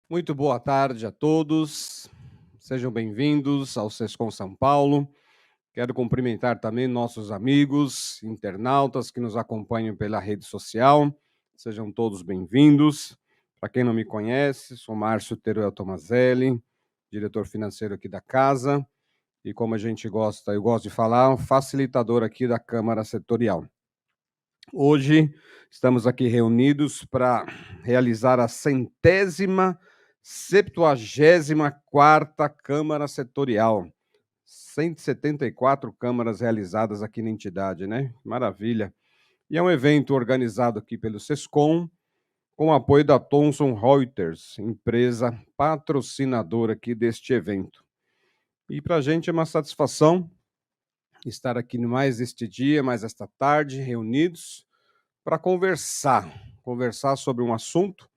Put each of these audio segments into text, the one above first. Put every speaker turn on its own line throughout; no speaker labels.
Muito boa tarde a todos, sejam bem-vindos ao Sescom São Paulo. Quero cumprimentar também nossos amigos, internautas que nos acompanham pela rede social, sejam todos bem-vindos. Para quem não me conhece, sou Márcio Teruel Tomazelli, diretor financeiro aqui da casa, e como eu gosto de falar, um facilitador aqui da Câmara Setorial. Hoje estamos aqui reunidos para realizar a 174ª Câmara Setorial. 174 câmaras realizadas aqui na entidade, né? Maravilha. E é um evento organizado aqui pelo Sescom, com o apoio da Thomson Reuters, empresa patrocinadora aqui deste evento. E para a gente é uma satisfação estar aqui mais este dia, mais esta tarde, reunidos, para conversar sobre um assunto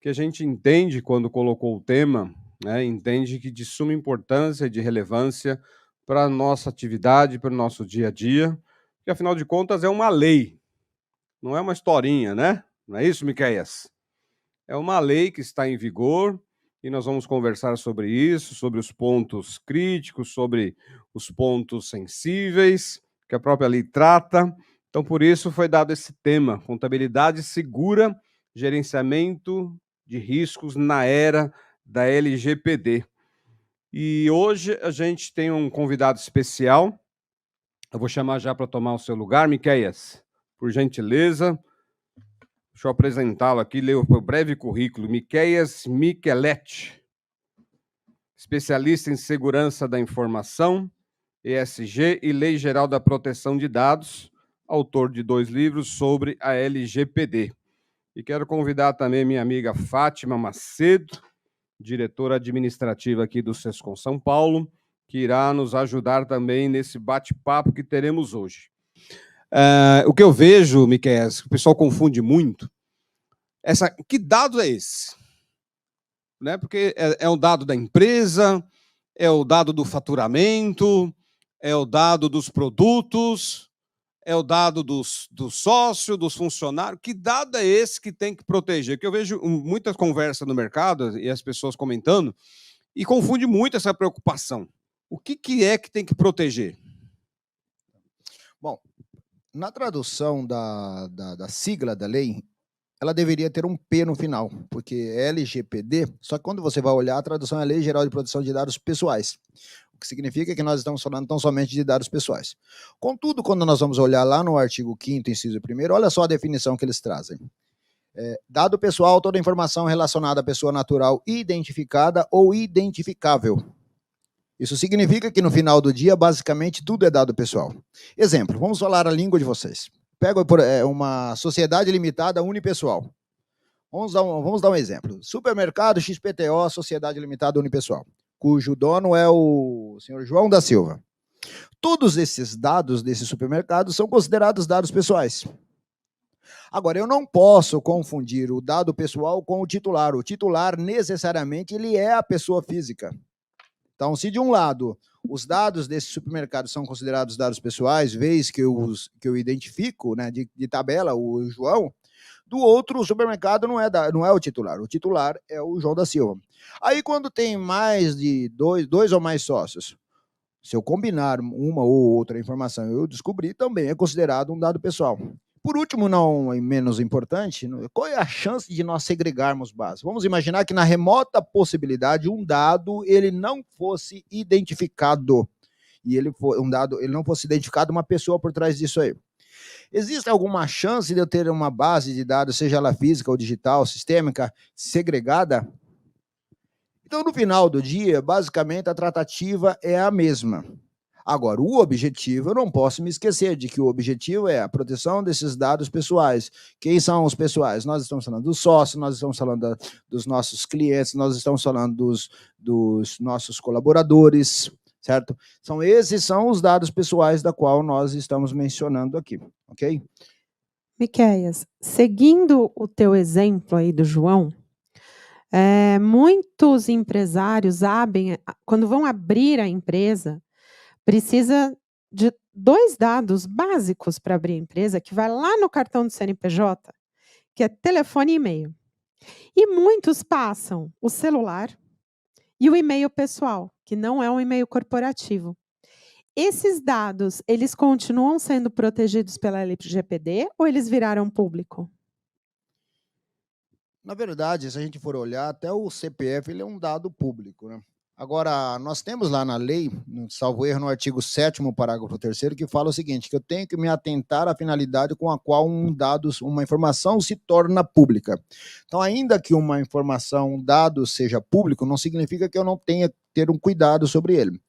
que a gente entende quando colocou o tema, né, entende que de suma importância e de relevância para a nossa atividade, para o nosso dia a dia, que afinal de contas é uma lei, não é uma historinha, né? Não é isso, Miqueias? É uma lei que está em vigor e nós vamos conversar sobre isso, sobre os pontos críticos, sobre os pontos sensíveis que a própria lei trata. Então, por isso foi dado esse tema, contabilidade segura, gerenciamento de riscos na era da LGPD. E hoje a gente tem um convidado especial. Eu vou chamar já para tomar o seu lugar, Miqueias, por gentileza. Deixa eu apresentá-lo aqui, ler o breve currículo. Miqueias Micheletti, especialista em segurança da informação, ESG e Lei Geral da Proteção de Dados, autor de 2 livros sobre a LGPD. E quero convidar também minha amiga Fátima Macedo, diretora administrativa aqui do Sescom São Paulo, que irá nos ajudar também nesse bate-papo que teremos hoje. O que eu vejo, Miqueias, o pessoal confunde muito, que dado é esse? Né? Porque é o dado da empresa, é o dado do faturamento, é o dado dos produtos, é o dado do sócio, dos funcionários. Que dado é esse que tem que proteger? Porque eu vejo muita conversa no mercado e as pessoas comentando e confunde muito essa preocupação. O que é que tem que proteger?
Bom, na tradução da sigla da lei, ela deveria ter um P no final, porque é LGPD, só que quando você vai olhar, a tradução é Lei Geral de Proteção de Dados Pessoais, o que significa que nós estamos falando tão somente de dados pessoais. Contudo, quando nós vamos olhar lá no artigo 5º, inciso 1º, olha só a definição que eles trazem. Dado pessoal, toda informação relacionada à pessoa natural identificada ou identificável. Isso significa que no final do dia, basicamente, tudo é dado pessoal. Exemplo, vamos falar a língua de vocês. Pega uma sociedade limitada unipessoal. Vamos dar um exemplo. Supermercado XPTO, Sociedade Limitada Unipessoal, cujo dono é o senhor João da Silva. Todos esses dados desse supermercado são considerados dados pessoais. Agora, eu não posso confundir o dado pessoal com o titular. O titular, necessariamente, ele é a pessoa física. Então, se de um lado os dados desse supermercado são considerados dados pessoais, vez que eu identifico, né, de tabela, o João, do outro, o supermercado não é o titular é o João da Silva. Aí, quando tem mais de dois ou mais sócios, se eu combinar uma ou outra informação e eu descobrir, também é considerado um dado pessoal. Por último, não menos importante, qual é a chance de nós segregarmos bases? Vamos imaginar que na remota possibilidade um dado ele não fosse identificado e ele não fosse identificado uma pessoa por trás disso aí. Existe alguma chance de eu ter uma base de dados, seja ela física ou digital, sistêmica, segregada? Então, no final do dia, basicamente a tratativa é a mesma. Agora, o objetivo, eu não posso me esquecer de que o objetivo é a proteção desses dados pessoais. Quem são os pessoais? Nós estamos falando dos sócios, nós estamos falando dos nossos clientes, nós estamos falando dos nossos colaboradores, certo? Esses são os dados pessoais da qual nós estamos mencionando aqui, ok?
Miqueias, seguindo o teu exemplo aí do João, muitos empresários quando vão abrir a empresa, precisa de 2 dados básicos para abrir a empresa, que vai lá no cartão do CNPJ, que é telefone e e-mail. E muitos passam o celular e o e-mail pessoal, que não é um e-mail corporativo. Esses dados, eles continuam sendo protegidos pela LGPD ou eles viraram público?
Na verdade, se a gente for olhar, até o CPF ele é um dado público, né? Agora, nós temos lá na lei, salvo erro, no artigo 7º, parágrafo 3º, que fala o seguinte, que eu tenho que me atentar à finalidade com a qual uma informação se torna pública. Então, ainda que uma informação, um dado seja público, não significa que eu não tenha que ter um cuidado sobre ele.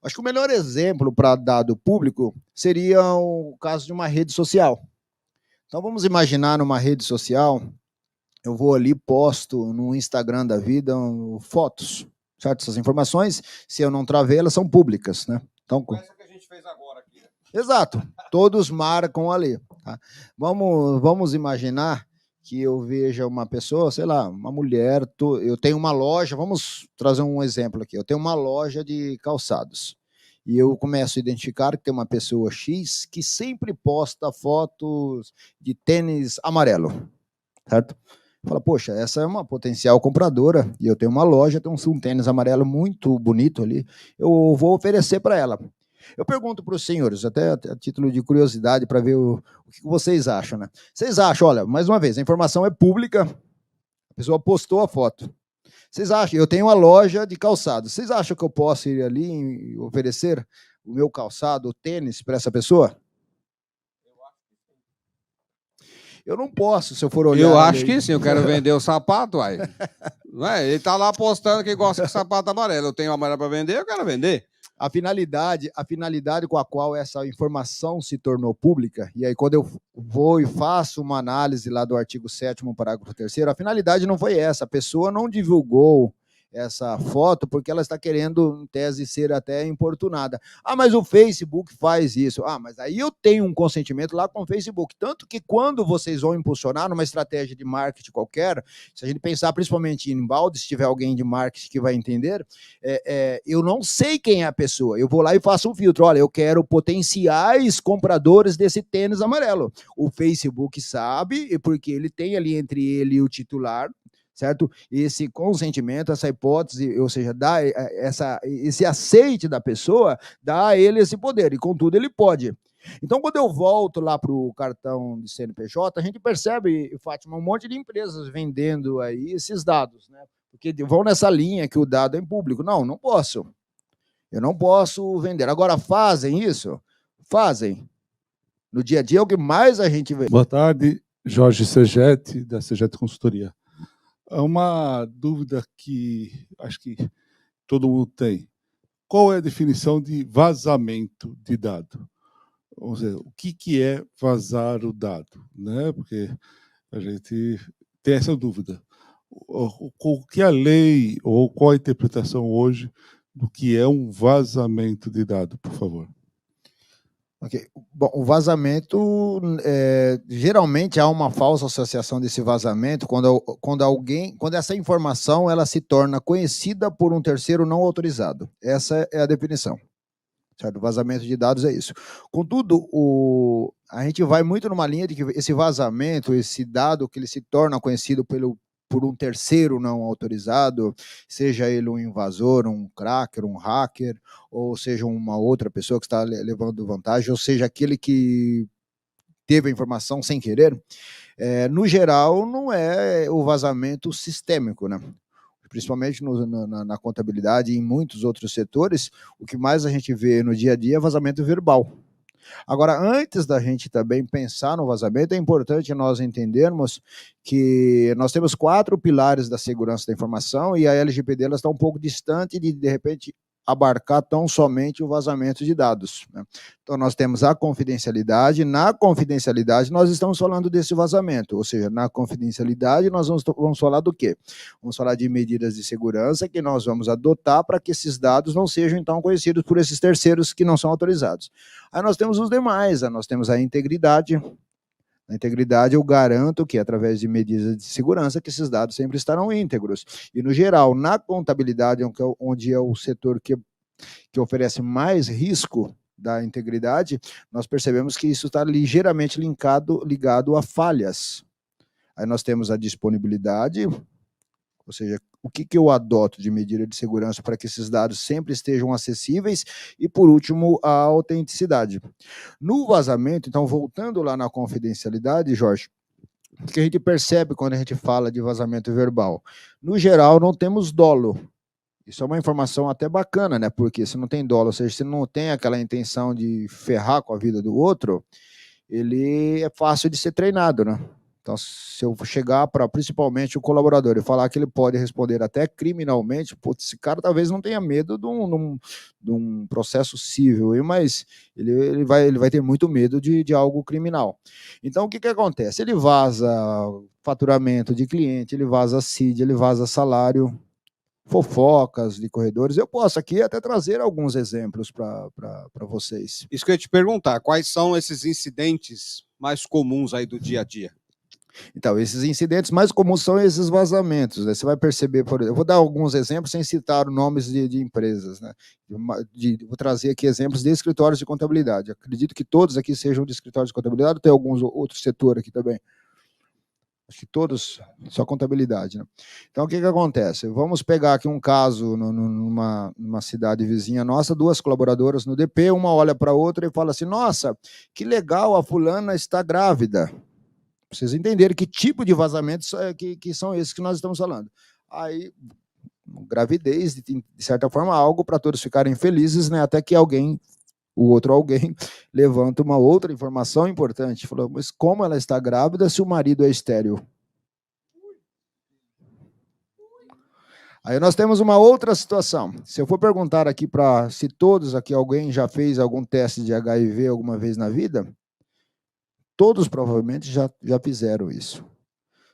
Acho que o melhor exemplo para dado público seria o caso de uma rede social. Então, vamos imaginar numa rede social, eu vou ali, posto no Instagram da vida fotos, certo? Essas informações, se eu não travei, elas são públicas, né? Então,
Essa que a gente fez agora aqui.
exato, todos marcam ali. Tá? Vamos imaginar que eu veja uma pessoa, sei lá, uma mulher, eu tenho uma loja, vamos trazer um exemplo aqui, eu tenho uma loja de calçados, e eu começo a identificar que tem uma pessoa X que sempre posta fotos de tênis amarelo, certo? Fala, poxa, essa é uma potencial compradora, e eu tenho uma loja, tem um tênis amarelo muito bonito ali, eu vou oferecer para ela. Eu pergunto para os senhores, até a título de curiosidade, para ver o que vocês acham, né? Vocês acham, olha, mais uma vez, a informação é pública, a pessoa postou a foto. Vocês acham, eu tenho uma loja de calçados, vocês acham que eu posso ir ali e oferecer o meu calçado, o tênis, para essa pessoa? Eu não posso, se eu for olhar.
Eu acho que sim, eu quero vender o sapato, aí. Não é? Ele está lá postando que gosta de sapato amarelo. Eu tenho amarelo para vender, eu quero vender.
A finalidade com a qual essa informação se tornou pública, e aí quando eu vou e faço uma análise lá do artigo 7º, parágrafo 3º, a finalidade não foi essa, a pessoa não divulgou essa foto porque ela está querendo, em tese, ser até importunada. Ah, mas o Facebook faz isso. Ah, mas aí eu tenho um consentimento lá com o Facebook. Tanto que quando vocês vão impulsionar numa estratégia de marketing qualquer, se a gente pensar principalmente em inbound, se tiver alguém de marketing que vai entender, eu não sei quem é a pessoa. Eu vou lá e faço um filtro. Olha, eu quero potenciais compradores desse tênis amarelo. O Facebook sabe, porque ele tem ali entre ele e o titular, certo? Esse consentimento, essa hipótese, ou seja, dá esse aceite da pessoa, dá a ele esse poder, e contudo ele pode. Então, quando eu volto lá para o cartão de CNPJ, a gente percebe, Fátima, um monte de empresas vendendo aí esses dados, né? Porque vão nessa linha que o dado é em público. Não posso. Eu não posso vender. Agora, fazem isso? Fazem. No dia a dia é o que mais a gente vê.
Boa tarde, Jorge Segete, da Segete Consultoria. É uma dúvida que acho que todo mundo tem. Qual é a definição de vazamento de dado? Vamos dizer, o que é vazar o dado? Né? Porque a gente tem essa dúvida. O que a lei ou qual a interpretação hoje do que é um vazamento de dado, por favor?
Okay. Bom, o vazamento, geralmente há uma falsa associação desse vazamento quando essa informação ela se torna conhecida por um terceiro não autorizado. Essa é a definição. Certo? Vazamento de dados é isso. Contudo, a gente vai muito numa linha de que esse vazamento, esse dado que ele se torna conhecido por um terceiro não autorizado, seja ele um invasor, um cracker, um hacker, ou seja uma outra pessoa que está levando vantagem, ou seja aquele que teve a informação sem querer, no geral não é o vazamento sistêmico, né? Principalmente na contabilidade e em muitos outros setores, o que mais a gente vê no dia a dia é vazamento verbal. Agora, antes da gente também pensar no vazamento, é importante nós entendermos que nós temos 4 pilares da segurança da informação e a LGPD está um pouco distante de repente, abarcar tão somente o vazamento de dados, né? Então, nós temos a confidencialidade. Na confidencialidade, nós estamos falando desse vazamento, ou seja, na confidencialidade, nós vamos falar do quê? Vamos falar de medidas de segurança que nós vamos adotar para que esses dados não sejam, então, conhecidos por esses terceiros que não são autorizados. Aí nós temos os demais, nós temos a integridade. Na integridade, eu garanto que, através de medidas de segurança, que esses dados sempre estarão íntegros. E, no geral, na contabilidade, onde é o setor que oferece mais risco da integridade, nós percebemos que isso está ligeiramente ligado a falhas. Aí nós temos a disponibilidade, ou seja, o que eu adoto de medida de segurança para que esses dados sempre estejam acessíveis, e, por último, a autenticidade. No vazamento, então, voltando lá na confidencialidade, Jorge, o que a gente percebe quando a gente fala de vazamento verbal? No geral, não temos dolo. Isso é uma informação até bacana, né? Porque se não tem dolo, ou seja, se não tem aquela intenção de ferrar com a vida do outro, ele é fácil de ser treinado, né? Então, se eu chegar para principalmente o colaborador e falar que ele pode responder até criminalmente, putz, esse cara talvez não tenha medo de um processo civil, mas ele vai ter muito medo de algo criminal. Então, o que acontece? Ele vaza faturamento de cliente, ele vaza CID, ele vaza salário, fofocas de corredores. Eu posso aqui até trazer alguns exemplos para vocês.
Isso que eu ia te perguntar, quais são esses incidentes mais comuns aí do dia a dia?
Então, esses incidentes mais comuns são esses vazamentos, né? Você vai perceber, por exemplo, eu vou dar alguns exemplos sem citar nomes de empresas, né? Vou trazer aqui exemplos de escritórios de contabilidade. Acredito que todos aqui sejam de escritórios de contabilidade, tem alguns outros setores aqui também. Acho que todos, só contabilidade, né? Então, o que acontece? Vamos pegar aqui um caso numa cidade vizinha nossa, 2 colaboradoras no DP, uma olha para a outra e fala assim, nossa, que legal, a fulana está grávida. Pra vocês entenderem que tipo de vazamentos que são esses que nós estamos falando. Aí, gravidez, de certa forma, algo para todos ficarem felizes, né? Até que o outro alguém levanta uma outra informação importante. Falou, mas como ela está grávida se o marido é estéril? Aí nós temos uma outra situação. Se eu for perguntar aqui se todos aqui, alguém já fez algum teste de HIV alguma vez na vida, todos provavelmente já fizeram isso.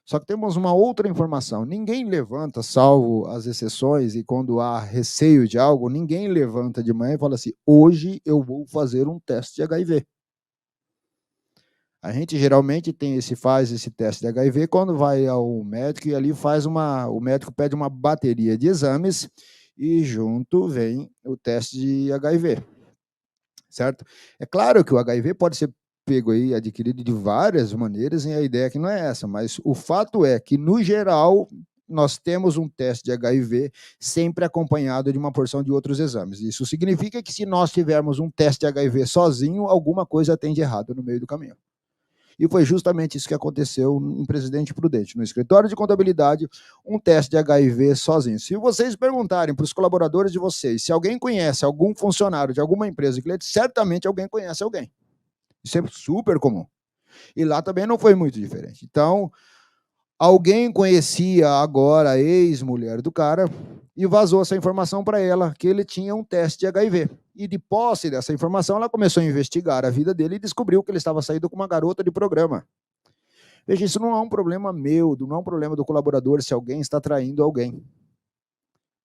Só que temos uma outra informação. Ninguém levanta, salvo as exceções, e quando há receio de algo, ninguém levanta de manhã e fala assim, hoje eu vou fazer um teste de HIV. A gente geralmente faz esse teste de HIV quando vai ao médico e ali o médico pede uma bateria de exames e junto vem o teste de HIV. Certo? É claro que o HIV pode ser pego aí, adquirido de várias maneiras, e a ideia aqui não é essa, mas o fato é que, no geral, nós temos um teste de HIV sempre acompanhado de uma porção de outros exames. Isso significa que, se nós tivermos um teste de HIV sozinho, alguma coisa tem de errado no meio do caminho. E foi justamente isso que aconteceu em Presidente Prudente, no escritório de contabilidade, um teste de HIV sozinho. Se vocês perguntarem para os colaboradores de vocês se alguém conhece algum funcionário de alguma empresa de cliente, certamente alguém conhece alguém. Isso é super comum. E lá também não foi muito diferente. Então, alguém conhecia agora a ex-mulher do cara e vazou essa informação para ela, que ele tinha um teste de HIV. E, de posse dessa informação, ela começou a investigar a vida dele e descobriu que ele estava saindo com uma garota de programa. Veja, isso não é um problema meu, não é um problema do colaborador se alguém está traindo alguém.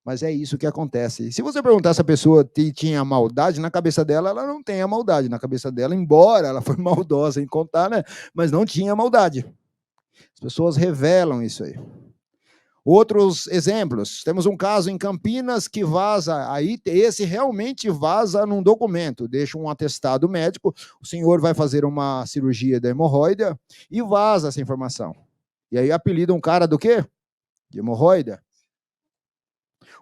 Mas é isso que acontece. Se você perguntar se a pessoa tinha maldade, na cabeça dela, ela não tem a maldade. Na cabeça dela, embora ela foi maldosa em contar, né? Mas não tinha maldade. As pessoas revelam isso aí. Outros exemplos. Temos um caso em Campinas que vaza, aí esse realmente vaza num documento, deixa um atestado médico, o senhor vai fazer uma cirurgia da hemorroida e vaza essa informação. E aí apelida um cara do quê? De hemorroida.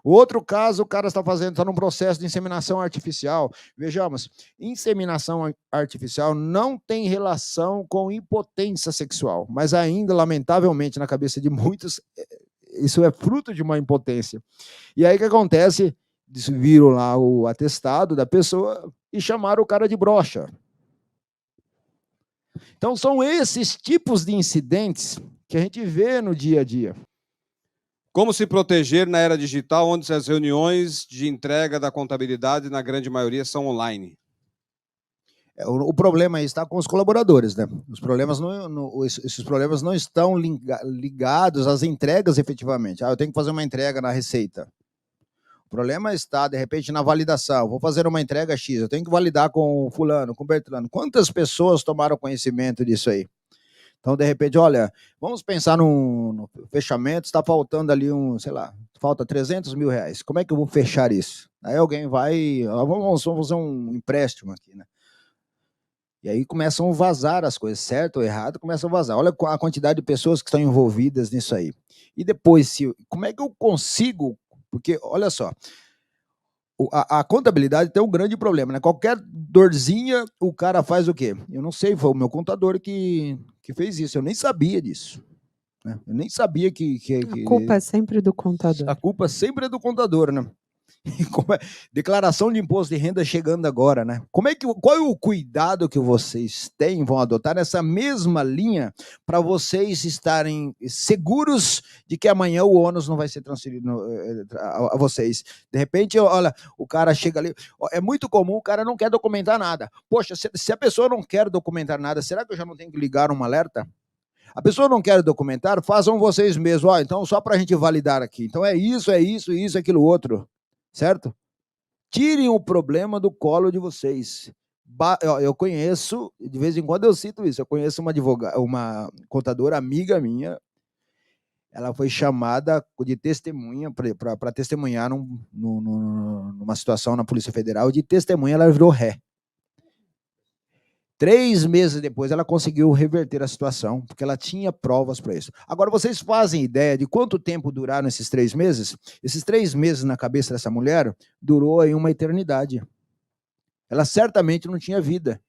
O outro caso, o cara está num processo de inseminação artificial. Vejamos, inseminação artificial não tem relação com impotência sexual, mas ainda, lamentavelmente, na cabeça de muitos, isso é fruto de uma impotência. E aí o que acontece? Viram lá o atestado da pessoa e chamaram o cara de broxa. Então, são esses tipos de incidentes que a gente vê no dia a dia.
Como se proteger na era digital, onde as reuniões de entrega da contabilidade, na grande maioria, são online?
O problema aí está com os colaboradores, né? Esses problemas não estão ligados às entregas efetivamente. Eu tenho que fazer uma entrega na Receita. O problema está, de repente, na validação. Vou fazer uma entrega X, eu tenho que validar com o fulano, com o Bertrano. Quantas pessoas tomaram conhecimento disso aí? Então, de repente, olha, vamos pensar no fechamento, está faltando ali falta 300 mil reais. Como é que eu vou fechar isso? Aí alguém vai, vamos fazer um empréstimo aqui, né? E aí começam a vazar as coisas, certo ou errado, começam a vazar. Olha a quantidade de pessoas que estão envolvidas nisso aí. E depois, como é que eu consigo... Porque, olha só, a contabilidade tem um grande problema, né? Qualquer dorzinha, o cara faz o quê? Eu não sei, foi o meu contador que fez isso. Eu nem sabia disso. Né? Eu nem sabia que
A culpa é sempre do contador.
a culpa sempre é do contador, né? Declaração de imposto de renda chegando agora, né? Qual é o cuidado que vocês vão adotar nessa mesma linha para vocês estarem seguros de que amanhã o ônus não vai ser transferido a vocês? De repente, olha, o cara chega ali, é muito comum, o cara não quer documentar nada. Poxa, se a pessoa não quer documentar nada, será que eu já não tenho que ligar um alerta? A pessoa não quer documentar, façam vocês mesmos. Então, só para a gente validar aqui. Então, é isso, aquilo outro. Certo? Tirem o problema do colo de vocês. Eu conheço, de vez em quando eu cito isso, eu conheço uma contadora amiga minha, ela foi chamada de testemunha para testemunhar numa situação na Polícia Federal, de testemunha ela virou ré. 3 meses depois, ela conseguiu reverter a situação, porque ela tinha provas para isso. Agora, vocês fazem ideia de quanto tempo duraram esses 3 meses? Esses 3 meses na cabeça dessa mulher durou aí uma eternidade. Ela certamente não tinha vida.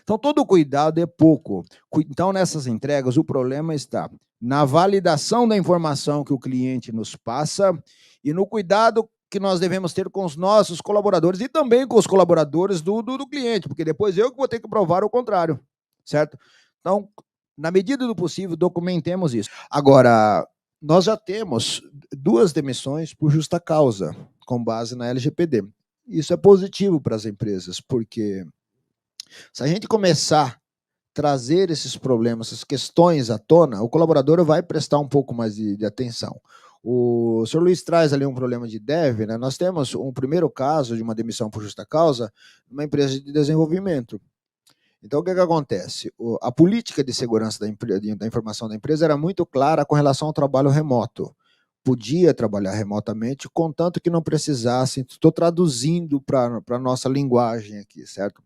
Então, todo cuidado é pouco. Então, nessas entregas, o problema está na validação da informação que o cliente nos passa e no cuidado que nós devemos ter com os nossos colaboradores e também com os colaboradores do cliente, porque depois eu que vou ter que provar o contrário, certo? Então, na medida do possível, documentemos isso. Agora, nós já temos 2 demissões por justa causa, com base na LGPD. Isso é positivo para as empresas, porque se a gente começar a trazer esses problemas, essas questões à tona, o colaborador vai prestar um pouco mais de atenção. O senhor Luiz traz ali um problema de dev, né? Nós temos um primeiro caso de uma demissão por justa causa numa empresa de desenvolvimento. Então, o que acontece? A política de segurança da informação da empresa era muito clara com relação ao trabalho remoto. Podia trabalhar remotamente, contanto que não precisasse, estou traduzindo para a nossa linguagem aqui, certo?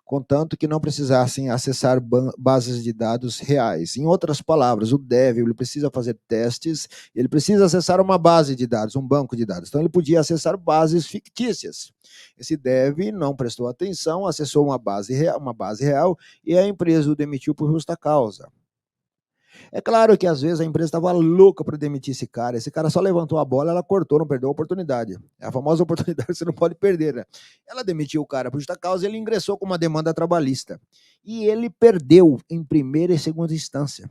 Contanto que não precisassem acessar bases de dados reais. Em outras palavras, o dev ele precisa fazer testes, ele precisa acessar uma base de dados, um banco de dados. Então, ele podia acessar bases fictícias. Esse dev não prestou atenção, acessou uma base real e a empresa o demitiu por justa causa. É claro que às vezes a empresa estava louca para demitir esse cara só levantou a bola, ela cortou, não perdeu a oportunidade. É a famosa oportunidade que você não pode perder, né? Ela demitiu o cara por justa causa e ele ingressou com uma demanda trabalhista. E ele perdeu em primeira e segunda instância.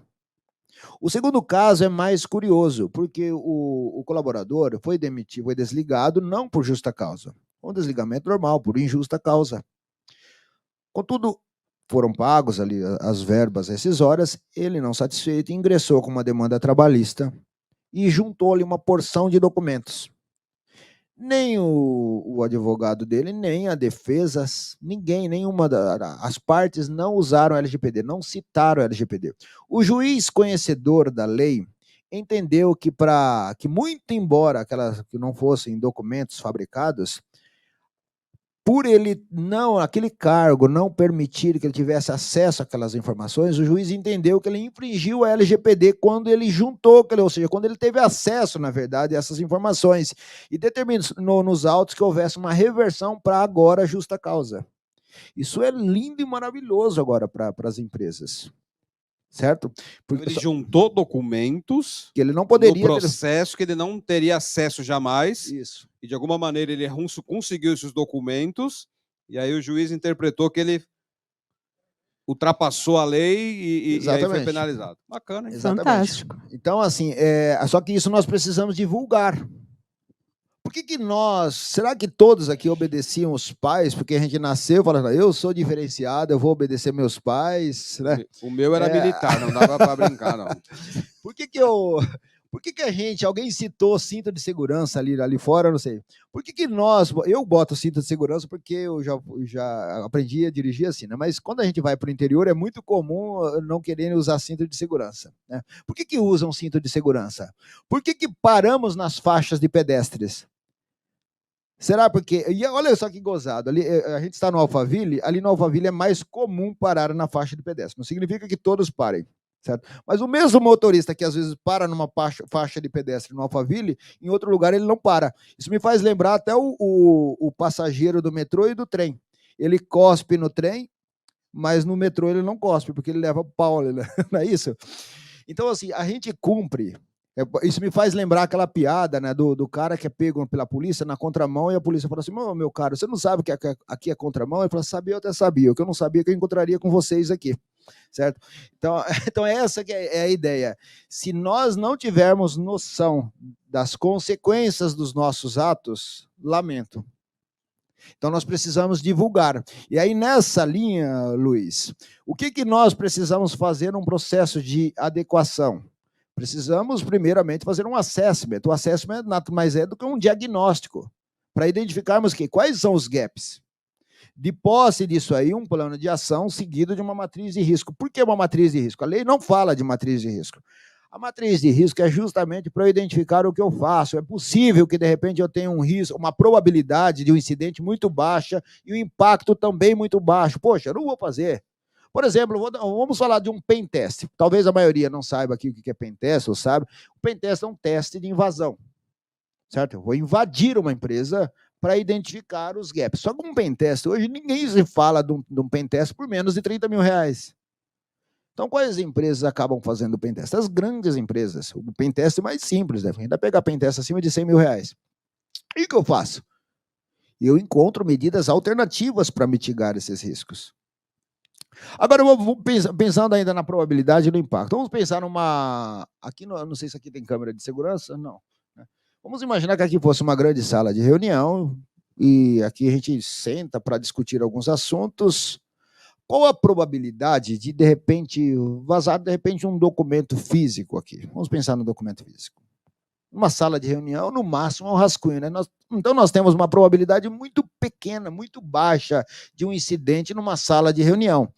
O segundo caso é mais curioso, porque o colaborador foi demitido, foi desligado não por justa causa. Um desligamento normal, por injusta causa. Contudo, foram pagos ali as verbas rescisórias, ele não satisfeito, ingressou com uma demanda trabalhista e juntou ali uma porção de documentos. Nem o advogado dele, nem a defesa, nenhuma das partes não usaram o LGPD, não citaram o LGPD. O juiz conhecedor da lei entendeu que muito embora que não fossem documentos fabricados, por ele aquele cargo não permitir que ele tivesse acesso àquelas informações, o juiz entendeu que ele infringiu a LGPD quando ele juntou, ou seja, quando ele teve acesso, na verdade, a essas informações, e determinou nos autos que houvesse uma reversão para agora justa causa. Isso é lindo e maravilhoso agora para as empresas. Certo?
Porque ele juntou documentos
que ele não poderia
no processo que ele não teria acesso jamais.
Isso.
E de alguma maneira ele conseguiu esses documentos e aí o juiz interpretou que ele ultrapassou a lei e aí foi penalizado. Bacana, hein?
Exatamente.
Fantástico.
Então, assim, só que isso nós precisamos divulgar. Por que nós, será que todos aqui obedeciam os pais? Porque a gente nasceu falando, eu sou diferenciado, eu vou obedecer meus pais, né?
O meu era militar, não dava para brincar, não.
Por que a gente, alguém citou cinto de segurança ali fora, não sei. Por que eu boto cinto de segurança porque eu já aprendi a dirigir assim, né? Mas quando a gente vai para o interior é muito comum não quererem usar cinto de segurança, né? Por que usam cinto de segurança? Por que paramos nas faixas de pedestres? Será porque... E olha só que gozado, ali, a gente está no Alphaville, ali no Alphaville é mais comum parar na faixa de pedestre. Não significa que todos parem, certo? Mas o mesmo motorista que às vezes para numa faixa de pedestre no Alphaville, em outro lugar ele não para. Isso me faz lembrar até o passageiro do metrô e do trem. Ele cospe no trem, mas no metrô ele não cospe, porque ele leva pau, não é isso? Então, assim, a gente cumpre... Isso me faz lembrar aquela piada, né, do cara que é pego pela polícia na contramão e a polícia fala assim, meu caro, você não sabe que aqui é contramão? Ele fala, sabia, eu até sabia. O que eu não sabia que eu encontraria com vocês aqui, certo? Então essa que é a ideia. Se nós não tivermos noção das consequências dos nossos atos, lamento. Então nós precisamos divulgar. E aí nessa linha, Luiz, o que nós precisamos fazer num processo de adequação? Precisamos, primeiramente, fazer um assessment. O assessment nada mais é do que um diagnóstico, para identificarmos quais são os gaps. De posse disso aí, um plano de ação seguido de uma matriz de risco. Por que uma matriz de risco? A lei não fala de matriz de risco. A matriz de risco é justamente para eu identificar o que eu faço. É possível que, de repente, eu tenha um risco, uma probabilidade de um incidente muito baixa e o impacto também muito baixo. Poxa, eu não vou fazer. Por exemplo, vamos falar de um pen test. Talvez a maioria não saiba aqui o que é pen test, ou sabe. O pen test é um teste de invasão, certo? Eu vou invadir uma empresa para identificar os gaps. Só que um pen test, hoje ninguém se fala de um pen test por menos de R$30 mil. Então, quais empresas acabam fazendo o pen test? As grandes empresas. O pen test é mais simples, né? Ainda pegar pen test acima de R$100 mil. E o que eu faço? Eu encontro medidas alternativas para mitigar esses riscos. Agora, pensando ainda na probabilidade e no impacto. Vamos pensar numa... Aqui, não sei se aqui tem câmera de segurança, não. Vamos imaginar que aqui fosse uma grande sala de reunião e aqui a gente senta para discutir alguns assuntos. Qual a probabilidade de repente, vazar, um documento físico aqui? Vamos pensar no documento físico. Uma sala de reunião, no máximo, é um rascunho, né? Então, nós temos uma probabilidade muito pequena, muito baixa de um incidente numa sala de reunião.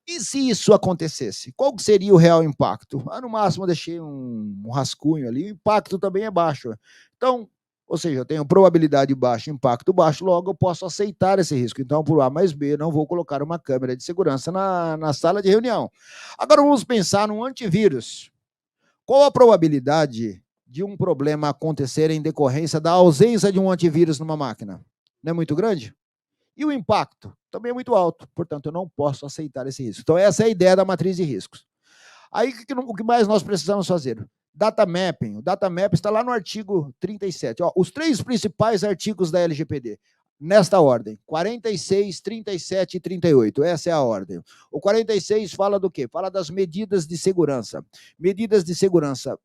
E se isso acontecesse? Qual seria o real impacto? No máximo, eu deixei um rascunho ali, o impacto também é baixo. Então, ou seja, eu tenho probabilidade baixa, impacto baixo, logo eu posso aceitar esse risco. Então, por A mais B, não vou colocar uma câmera de segurança na sala de reunião. Agora, vamos pensar num antivírus. Qual a probabilidade de um problema acontecer em decorrência da ausência de um antivírus numa máquina? Não é muito grande? E o impacto? Também é muito alto. Portanto, eu não posso aceitar esse risco. Então, essa é a ideia da matriz de riscos. Aí, o que mais nós precisamos fazer? Data mapping. O data map está lá no artigo 37. Os 3 principais artigos da LGPD. Nesta ordem, 46, 37 e 38. Essa é a ordem. O 46 fala do quê? Fala das medidas de segurança. Medidas de segurança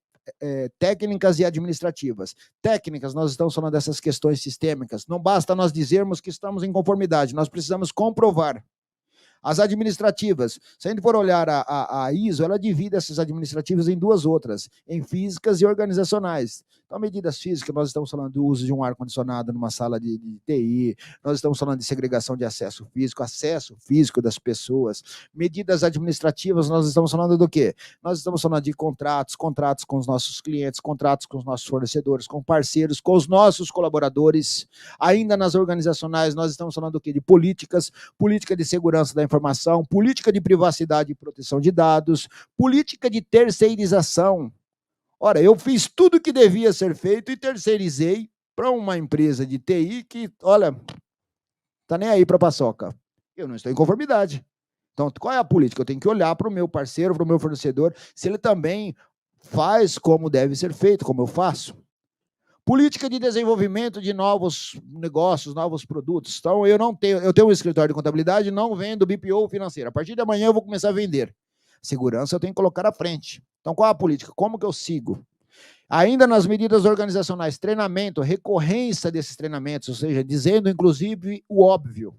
técnicas e administrativas. Técnicas, nós estamos falando dessas questões sistêmicas. Não basta nós dizermos que estamos em conformidade, nós precisamos comprovar. As administrativas, se a gente for olhar a ISO, ela divide essas administrativas em 2 outras, em físicas e organizacionais. Então, medidas físicas, nós estamos falando do uso de um ar-condicionado numa sala de TI, nós estamos falando de segregação de acesso físico das pessoas. Medidas administrativas, nós estamos falando do quê? Nós estamos falando de contratos com os nossos clientes, contratos com os nossos fornecedores, com parceiros, com os nossos colaboradores. Ainda nas organizacionais, nós estamos falando do quê? De políticas, política de segurança da informação, política de privacidade e proteção de dados, política de terceirização. Ora, eu fiz tudo o que devia ser feito e terceirizei para uma empresa de TI que, olha, está nem aí para a paçoca. Eu não estou em conformidade. Então, qual é a política? Eu tenho que olhar para o meu parceiro, para o meu fornecedor, se ele também faz como deve ser feito, como eu faço. Política de desenvolvimento de novos negócios, novos produtos. Então, eu tenho um escritório de contabilidade, não vendo BPO financeiro. A partir de amanhã eu vou começar a vender. Segurança eu tenho que colocar à frente. Então, qual é a política? Como que eu sigo? Ainda nas medidas organizacionais, treinamento, recorrência desses treinamentos, ou seja, dizendo, inclusive, o óbvio.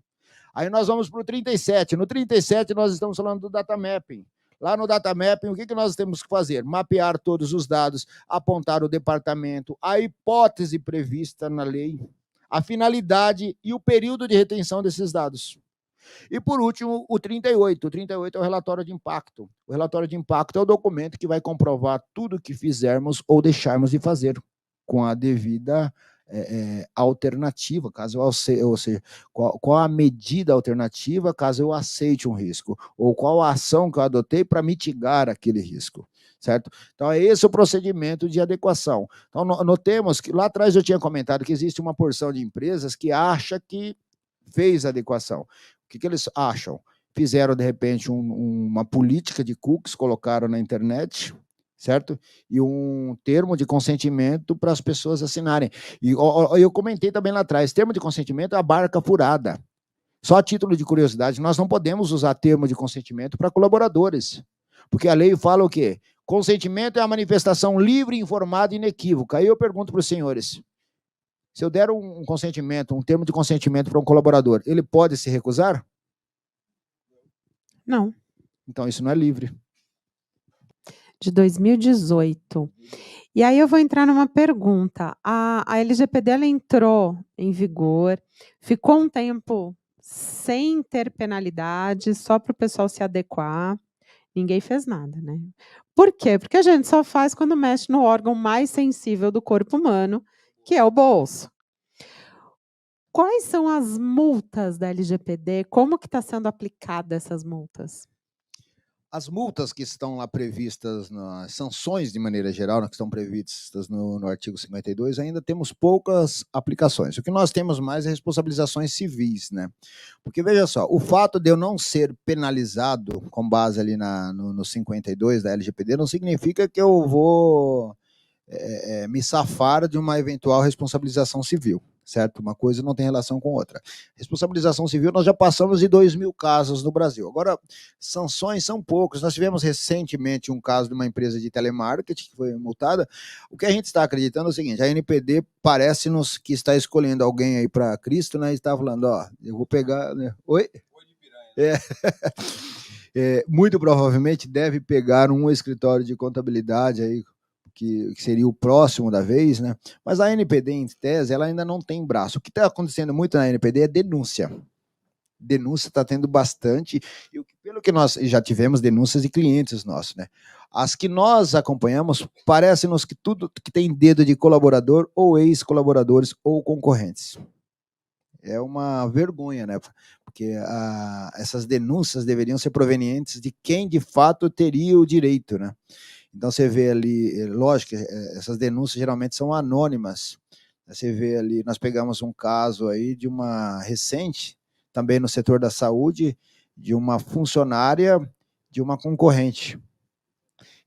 Aí nós vamos para o 37. No 37, nós estamos falando do data mapping. Lá no data mapping, o que nós temos que fazer? Mapear todos os dados, apontar o departamento, a hipótese prevista na lei, a finalidade e o período de retenção desses dados. E, por último, o 38. O 38 é o relatório de impacto. O relatório de impacto é o documento que vai comprovar tudo o que fizermos ou deixarmos de fazer com a devida alternativa, caso eu aceite, ou seja, qual a medida alternativa caso eu aceite um risco, ou qual a ação que eu adotei para mitigar aquele risco, certo? Então, é esse o procedimento de adequação. Então, notemos que lá atrás eu tinha comentado que existe uma porção de empresas que acha que fez adequação. O que eles acham? Fizeram, de repente, uma política de cookies, colocaram na internet, certo? E um termo de consentimento para as pessoas assinarem. E eu comentei também lá atrás, termo de consentimento é a barca furada. Só a título de curiosidade, nós não podemos usar termo de consentimento para colaboradores, porque a lei fala o quê? Consentimento é a manifestação livre, informada e inequívoca. Aí eu pergunto para os senhores, se eu der um consentimento, um termo de consentimento para um colaborador, ele pode se recusar?
Não.
Então isso não é livre.
De 2018. E aí eu vou entrar numa pergunta. A LGPD ela entrou em vigor, ficou um tempo sem ter penalidade, só para o pessoal se adequar. Ninguém fez nada, né? Por quê? Porque a gente só faz quando mexe no órgão mais sensível do corpo humano, que é o bolso. Quais são as multas da LGPD? Como que está sendo aplicada essas multas?
As multas que estão lá previstas, nas sanções de maneira geral, que estão previstas no artigo 52, ainda temos poucas aplicações. O que nós temos mais é responsabilizações civis, né? Porque, veja só, o fato de eu não ser penalizado com base ali no 52 da LGPD não significa que eu vou me safar de uma eventual responsabilização civil, certo? Uma coisa não tem relação com outra. Responsabilização civil, nós já passamos de 2.000 casos no Brasil. Agora, sanções são poucos. Nós tivemos recentemente um caso de uma empresa de telemarketing que foi multada. O que a gente está acreditando é o seguinte, a NPD parece-nos que está escolhendo alguém aí para Cristo, né? E está falando, ó, eu vou pegar... Né? Oi? Muito provavelmente deve pegar um escritório de contabilidade aí, que seria o próximo da vez, né? Mas a NPD, em tese, ela ainda não tem braço. O que está acontecendo muito na NPD é denúncia. Denúncia está tendo bastante, e pelo que nós já tivemos denúncias de clientes nossos, né? As que nós acompanhamos, parece-nos que tudo que tem dedo de colaborador, ou ex-colaboradores, ou concorrentes. É uma vergonha, né? Porque essas denúncias deveriam ser provenientes de quem de fato teria o direito, né? Então, você vê ali, lógico, essas denúncias geralmente são anônimas. Você vê ali, nós pegamos um caso aí de uma recente, também no setor da saúde, de uma funcionária de uma concorrente.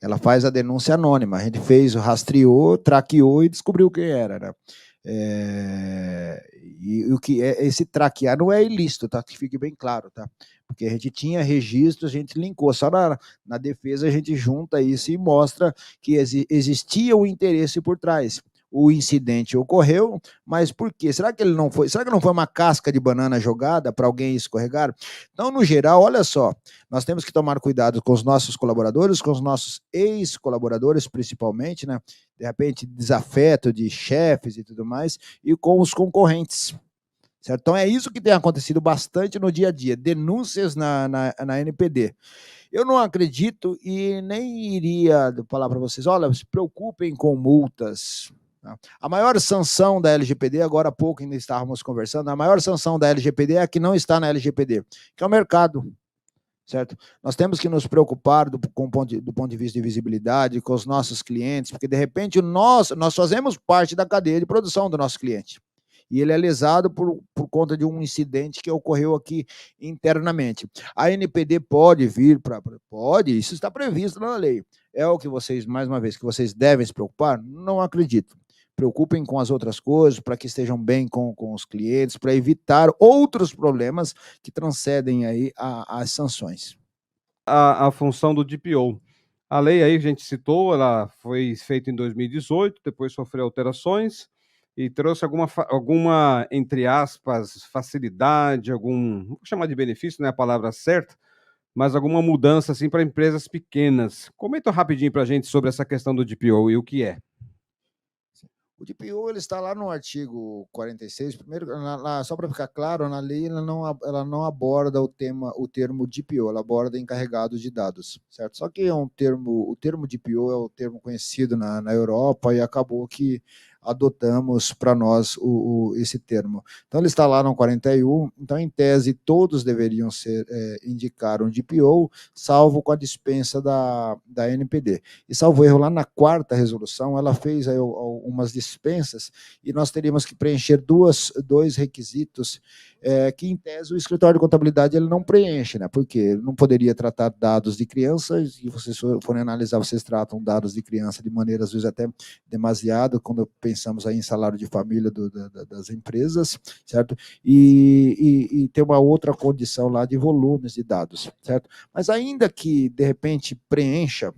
Ela faz a denúncia anônima. A gente rastreou, traqueou e descobriu quem era, né? E o que é esse traquear não é ilícito, tá? Que fique bem claro, tá? Porque a gente tinha registro, a gente linkou, só na defesa a gente junta isso e mostra que existia um interesse por trás. O incidente ocorreu, mas por quê? Será que não foi uma casca de banana jogada para alguém escorregar? Então, no geral, olha só, nós temos que tomar cuidado com os nossos colaboradores, com os nossos ex-colaboradores, principalmente, né? De repente, desafeto de chefes e tudo mais, e com os concorrentes. Certo? Então, é isso que tem acontecido bastante no dia a dia, denúncias na NPD. Eu não acredito e nem iria falar para vocês, olha, se preocupem com multas. A maior sanção da LGPD, agora há pouco ainda estávamos conversando, a maior sanção da LGPD é a que não está na LGPD, que é o mercado. Certo? Nós temos que nos preocupar do ponto de vista de visibilidade com os nossos clientes, porque de repente nós fazemos parte da cadeia de produção do nosso cliente. E ele é lesado por conta de um incidente que ocorreu aqui internamente. A NPD pode vir pode, isso está previsto na lei. É o que vocês, mais uma vez, que vocês devem se preocupar? Não acredito. Preocupem com as outras coisas, para que estejam bem com os clientes, para evitar outros problemas que transcendem aí as sanções.
A função do DPO. A lei aí, a gente citou, ela foi feita em 2018, depois sofreu alterações e trouxe alguma, entre aspas, facilidade, vou chamar de benefício, não é a palavra certa, mas alguma mudança assim para empresas pequenas. Comenta rapidinho para a gente sobre essa questão do DPO e o que é.
O DPO ele está lá no artigo 46, primeiro, só para ficar claro, na lei ela não aborda o termo DPO, ela aborda encarregados de dados, certo? Só que o termo DPO é o termo conhecido na Europa e acabou que adotamos para nós esse termo. Então, ele está lá no 41, então, em tese, todos deveriam indicar um DPO, salvo com a dispensa da NPD. E, salvo erro, lá na 4ª resolução, ela fez aí algumas dispensas e nós teríamos que preencher dois requisitos que, em tese, o escritório de contabilidade ele não preenche, né? Porque ele não poderia tratar dados de crianças, e vocês forem analisar, vocês tratam dados de criança de maneira, às vezes, até demasiada, quando pensamos aí em salário de família das empresas, certo? E tem uma outra condição lá de volumes de dados, certo? Mas ainda que, de repente, preencha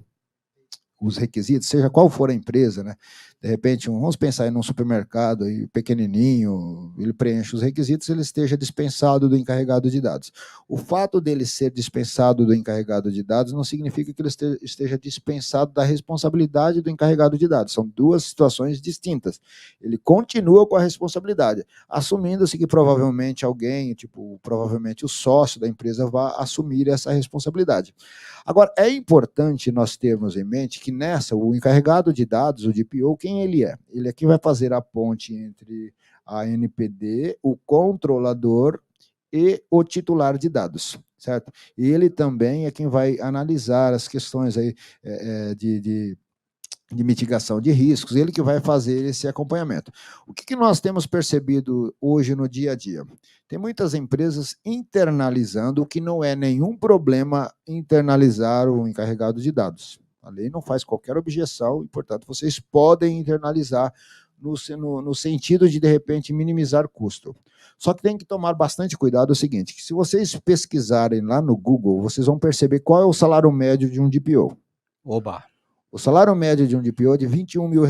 os requisitos, seja qual for a empresa, né? De repente, vamos pensar em um supermercado aí, pequenininho, ele preenche os requisitos, ele esteja dispensado do encarregado de dados. O fato dele ser dispensado do encarregado de dados não significa que ele esteja dispensado da responsabilidade do encarregado de dados. São duas situações distintas. Ele continua com a responsabilidade, assumindo-se que provavelmente alguém, provavelmente o sócio da empresa, vai assumir essa responsabilidade. Agora, é importante nós termos em mente que o encarregado de dados, o DPO, quem ele é? Ele é quem vai fazer a ponte entre a NPD, o controlador e o titular de dados, certo? E ele também é quem vai analisar as questões aí, de mitigação de riscos, ele que vai fazer esse acompanhamento. O que nós temos percebido hoje no dia a dia? Tem muitas empresas internalizando, o que não é nenhum problema internalizar o encarregado de dados. A lei não faz qualquer objeção e, portanto, vocês podem internalizar no sentido de repente, minimizar custo. Só que tem que tomar bastante cuidado o seguinte, que se vocês pesquisarem lá no Google, vocês vão perceber qual é o salário médio de um DPO.
Oba!
O salário médio de um DPO é de R$21 mil.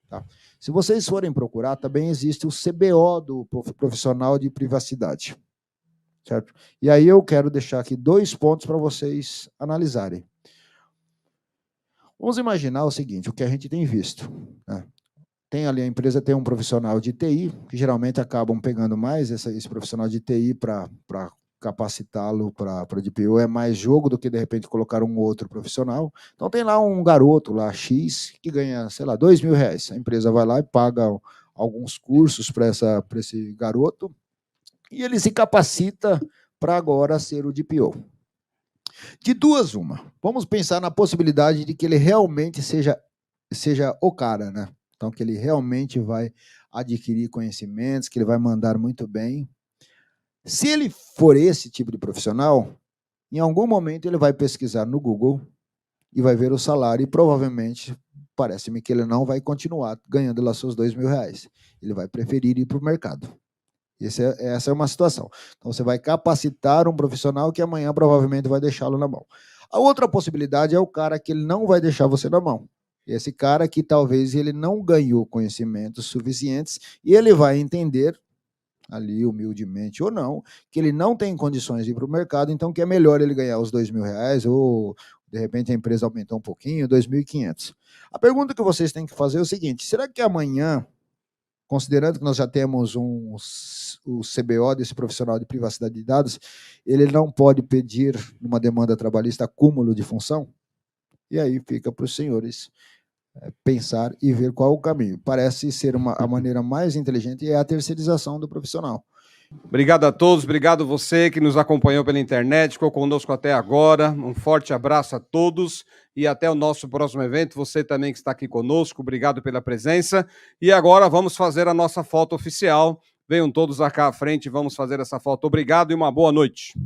Tá? Se vocês forem procurar, também existe o CBO do profissional de privacidade. Certo? E aí eu quero deixar aqui 2 pontos para vocês analisarem. Vamos imaginar o seguinte, o que a gente tem visto. Né? A empresa tem um profissional de TI, que geralmente acabam pegando mais esse profissional de TI para capacitá-lo para DPO, é mais jogo do que, de repente, colocar um outro profissional. Então, tem lá um garoto, lá X, que ganha, sei lá, R$2 mil. A empresa vai lá e paga alguns cursos para esse garoto, e ele se capacita para agora ser o DPO. De duas, uma. Vamos pensar na possibilidade de que ele realmente seja o cara, né? Então, que ele realmente vai adquirir conhecimentos, que ele vai mandar muito bem. Se ele for esse tipo de profissional, em algum momento ele vai pesquisar no Google e vai ver o salário e provavelmente, parece-me que ele não vai continuar ganhando lá seus R$2 mil. Ele vai preferir ir para o mercado. Essa é uma situação. Então, você vai capacitar um profissional que amanhã provavelmente vai deixá-lo na mão. A outra possibilidade é o cara que ele não vai deixar você na mão. Esse cara que talvez ele não ganhou conhecimentos suficientes e ele vai entender, ali humildemente ou não, que ele não tem condições de ir para o mercado, então que é melhor ele ganhar os R$2 mil ou, de repente, a empresa aumentou um pouquinho, 2.500. A pergunta que vocês têm que fazer é o seguinte, será que amanhã, considerando que nós já temos o CBO desse profissional de privacidade de dados, ele não pode pedir, numa demanda trabalhista, acúmulo de função? E aí fica para os senhores pensar e ver qual o caminho. Parece ser a maneira mais inteligente e é a terceirização do profissional.
Obrigado a todos, obrigado você que nos acompanhou pela internet, ficou conosco até agora. Um forte abraço a todos e até o nosso próximo evento. Você também que está aqui conosco, obrigado pela presença. E agora vamos fazer a nossa foto oficial. Venham todos cá à frente, vamos fazer essa foto. Obrigado e uma boa noite.